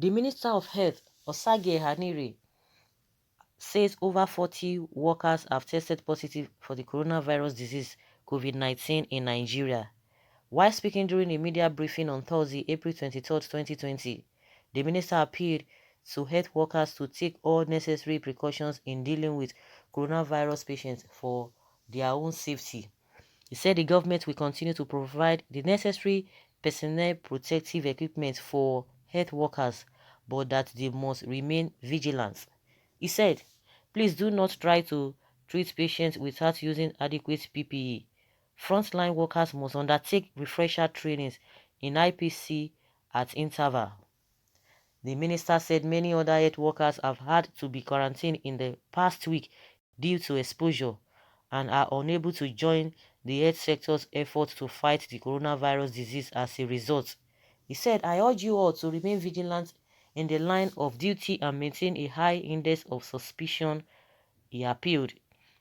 The Minister of Health, Osage Hanire, says over 40 workers have tested positive for the coronavirus disease COVID-19 in Nigeria. While speaking during a media briefing on Thursday, April 23rd, 2020, the minister appealed to health workers to take all necessary precautions in dealing with coronavirus patients for their own safety. He said the government will continue to provide the necessary personnel protective equipment for health workers, but that they must remain vigilant. He said, please do not try to treat patients without using adequate PPE. Frontline workers must undertake refresher trainings in IPC at interval. The minister said many other health workers have had to be quarantined in the past week due to exposure and are unable to join the health sector's effort to fight the coronavirus disease as a result. He said, I urge you all to remain vigilant in the line of duty and maintain a high index of suspicion, he appealed.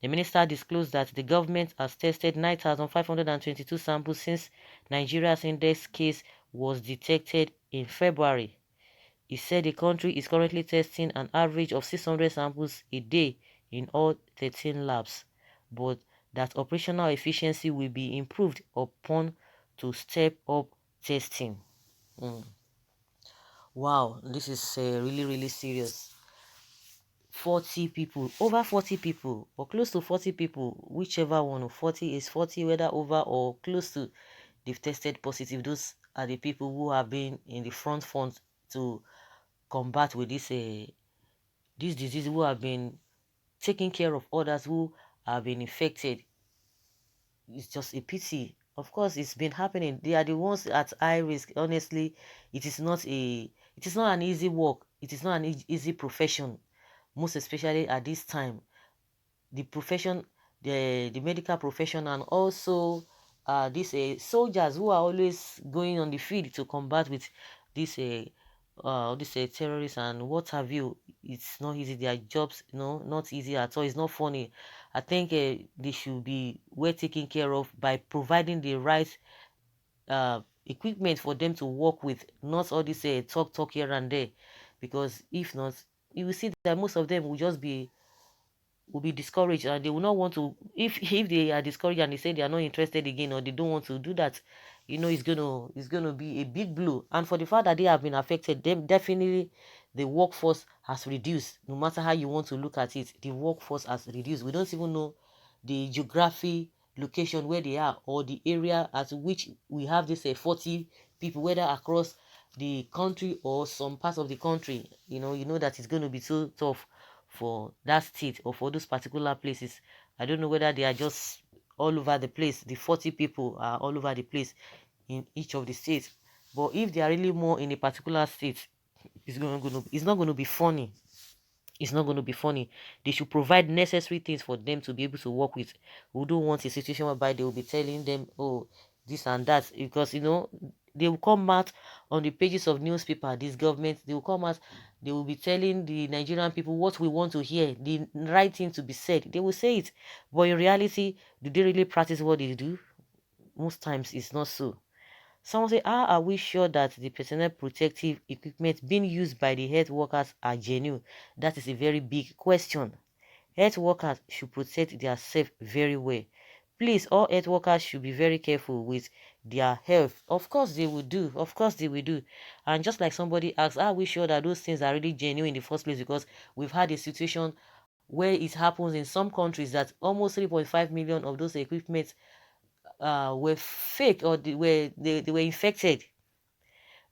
The minister disclosed that the government has tested 9,522 samples since Nigeria's index case was detected in February. He said the country is currently testing an average of 600 samples a day in all 13 labs, but that operational efficiency will be improved upon to step up testing. Wow, this is really serious. 40 people, over 40 people, or close to 40 people, whichever one, 40 is 40, whether over or close to, they've tested positive. Those are the people who have been in the front to combat with this disease, who have been taking care of others who have been infected. It's just a pity. Of course, it's been happening. They are the ones at high risk. Honestly, it is not an easy work. It is not an easy profession, most especially at this time. The profession, the medical profession, and also these soldiers who are always going on the field to combat with this terrorists and what have you. It's not easy. Their jobs, not easy at all. It's not funny. I think they should be well taken care of by providing the right equipment for them to work with, not all this talk here and there, because if not, you will see that most of them will be discouraged, and they will not want to. If they are discouraged and they say they are not interested again, or they don't want to do that, it's gonna be a big blow. And for the fact that they have been affected, then definitely the workforce has reduced. No matter how you want to look at it, the workforce has reduced. We don't even know the geography location where they are, or the area at which we have this 40 people, whether across the country or some parts of the country. You know that it's going to be so tough for that state or for those particular places. I don't know whether they are just all over the place. The 40 people are all over the place in each of the states. But if they are really more in a particular state, it's not going to be funny. It's not going to be funny. They should provide necessary things for them to be able to work with. We don't want a situation whereby they will be telling them, oh, this and that, because they will come out on the pages of newspaper. This government, they will come out, they will be telling the Nigerian people what we want to hear, the right thing to be said. They will say it, but in reality, do they really practice what they do? Most times it's not so. Someone say, how are we sure that the personal protective equipment being used by the health workers are genuine? That is a very big question. Health workers should protect themselves very well. Please, all health workers should be very careful with their health. Of course they will do. Of course they will do. And just like somebody asked, are we sure that those things are really genuine in the first place? Because we've had a situation where it happens in some countries that almost 3.5 million of those equipment were fake, or they were infected.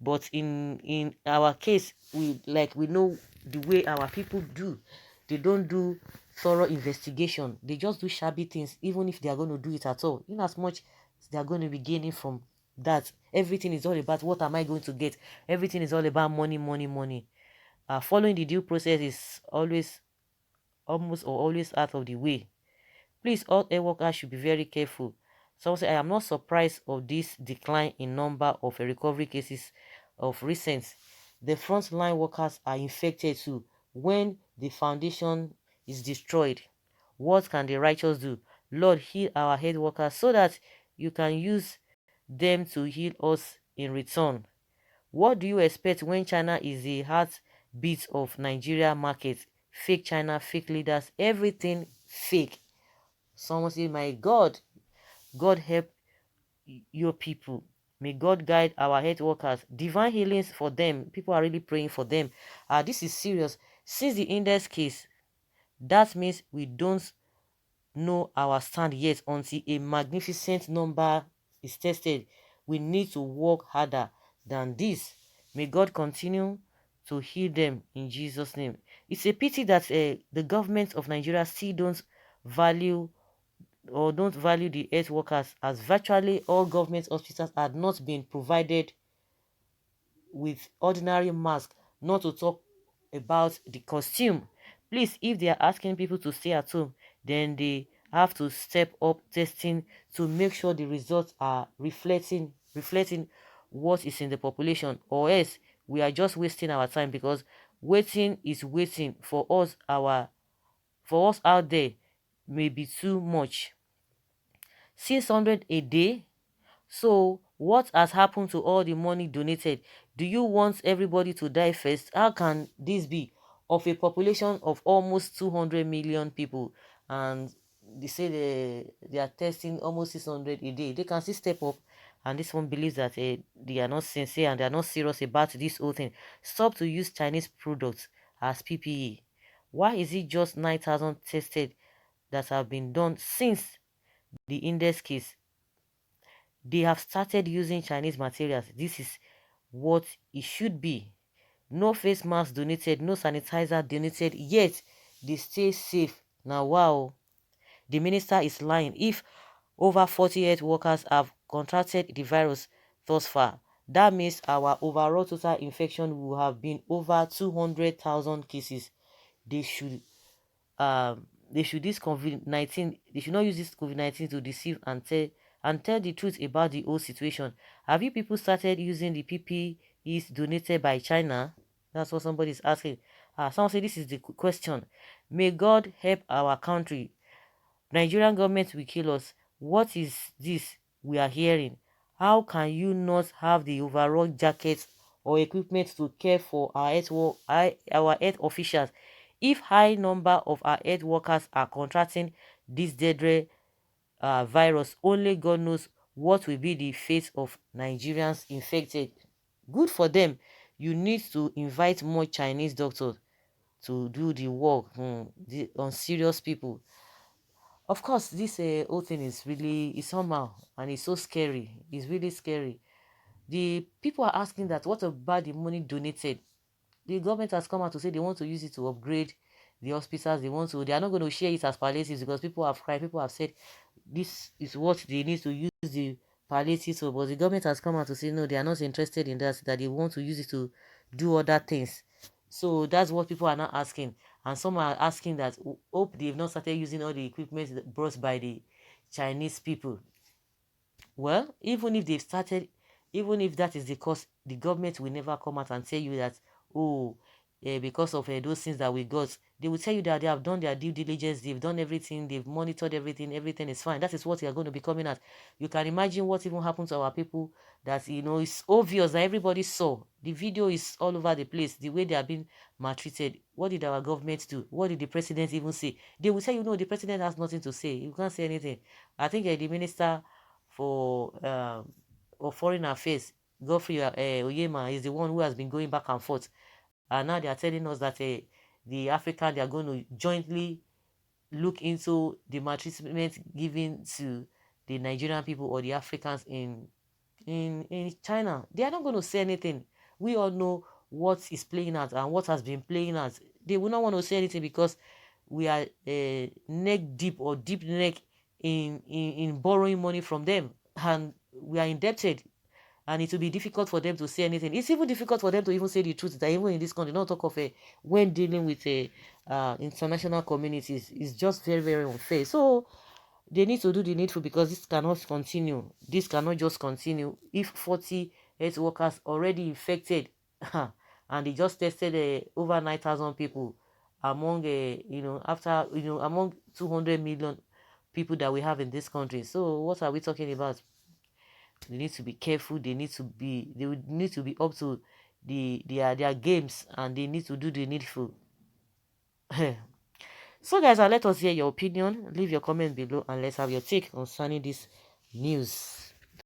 But in our case, we know the way our people do. They don't do thorough investigation. They just do shabby things, even if they are going to do it at all. In as much they are going to be gaining from that, everything is all about what am I going to get. Everything is all about money. Following the due process is almost or always out of the way. Please, all air workers should be very careful. Someone say, I am not surprised of this decline in number of recovery cases of recent. The frontline workers are infected too. When the foundation is destroyed, what can the righteous do? Lord, heal our head workers so that you can use them to heal us in return. What do you expect when China is the heartbeat of Nigeria market? Fake China, fake leaders, everything fake. Someone say, my God help your people. May God guide our health workers. Divine healings for them. People are really praying for them. This is serious. Since the index case, that means we don't know our stand yet until a magnificent number is tested. We need to work harder than this. May God continue to heal them in Jesus' name. It's a pity that the government of Nigeria still don't value the health workers, as virtually all government hospitals had not been provided with ordinary mask, not to talk about the costume. Please, if they are asking people to stay at home, then they have to step up testing to make sure the results are reflecting what is in the population, or else we are just wasting our time, because waiting is waiting for us out there may be too much. 600 a day. So what has happened to all the money donated? Do you want everybody to die first? How can this be, of a population of almost 200 million people? And they say they are testing almost 600 a day. They can still step up. And this one believes that they are not sincere and they are not serious about this whole thing. Stop to use Chinese products as PPE. Why is it just 9,000 tested that have been done since the index case? They have started using Chinese materials. This is what it should be. No face mask donated, no sanitizer donated, yet they stay safe. Now, wow, the minister is lying. If over 48 workers have contracted the virus thus far, that means our overall total infection will have been over 200,000 cases. They should this COVID-19, they should not use this COVID-19 to deceive and tell the truth about the whole situation. Have you people started using the PPEs donated by China? That's what somebody is asking. Someone say this is the question. May God help our country. Nigerian government will kill us. What is this we are hearing? How can you not have the overall jackets or equipment to care for our health officials if high number of our health workers are contracting this deadly virus? Only God knows what will be the fate of Nigerians infected. Good for them. You need to invite more Chinese doctors to do the work on serious people. Of course, this whole thing is somehow, and it's so scary. It's really scary. The people are asking that, what about the money donated? The government has come out to say they want to use it to upgrade the hospitals. They are not going to share it as palliatives, because people have cried. People have said this is what they need to use the palliatives for. But the government has come out to say no, they are not interested in that they want to use it to do other things. So that's what people are now asking. And some are asking that, hope they've not started using all the equipment brought by the Chinese people. Well, even if they've started, even if that is the cause, the government will never come out and tell you that, oh, because of those things that we got. They will tell you that they have done their due diligence, they've done everything, they've monitored everything is fine. That is what they are going to be coming at. You can imagine what even happened to our people, that, it's obvious that everybody saw. The video is all over the place, the way they are being maltreated. What did our government do? What did the president even say? They will tell you, no, the president has nothing to say. You can't say anything. I think the minister for foreign affairs, Godfrey Oyema, is the one who has been going back and forth. And now they are telling us that the African, they are going to jointly look into the maltreatment given to the Nigerian people or the Africans in China. They are not going to say anything. We all know what is playing out and what has been playing out. They will not want to say anything because we are neck deep or deep neck in borrowing money from them, and we are indebted, and it will be difficult for them to say anything. It's even difficult for them to even say the truth, that even in this country, not talk of when dealing with international communities, it's just very, very unfair. So they need to do the needful, because this cannot continue. This cannot just continue. If 40 health workers already infected and they just tested over 9,000 people among among 200 million people that we have in this country. So what are we talking about? They need to be careful. They would need to be up to their games, and they need to do the needful. So guys, let us hear your opinion. Leave your comment below and let's have your take concerning this news.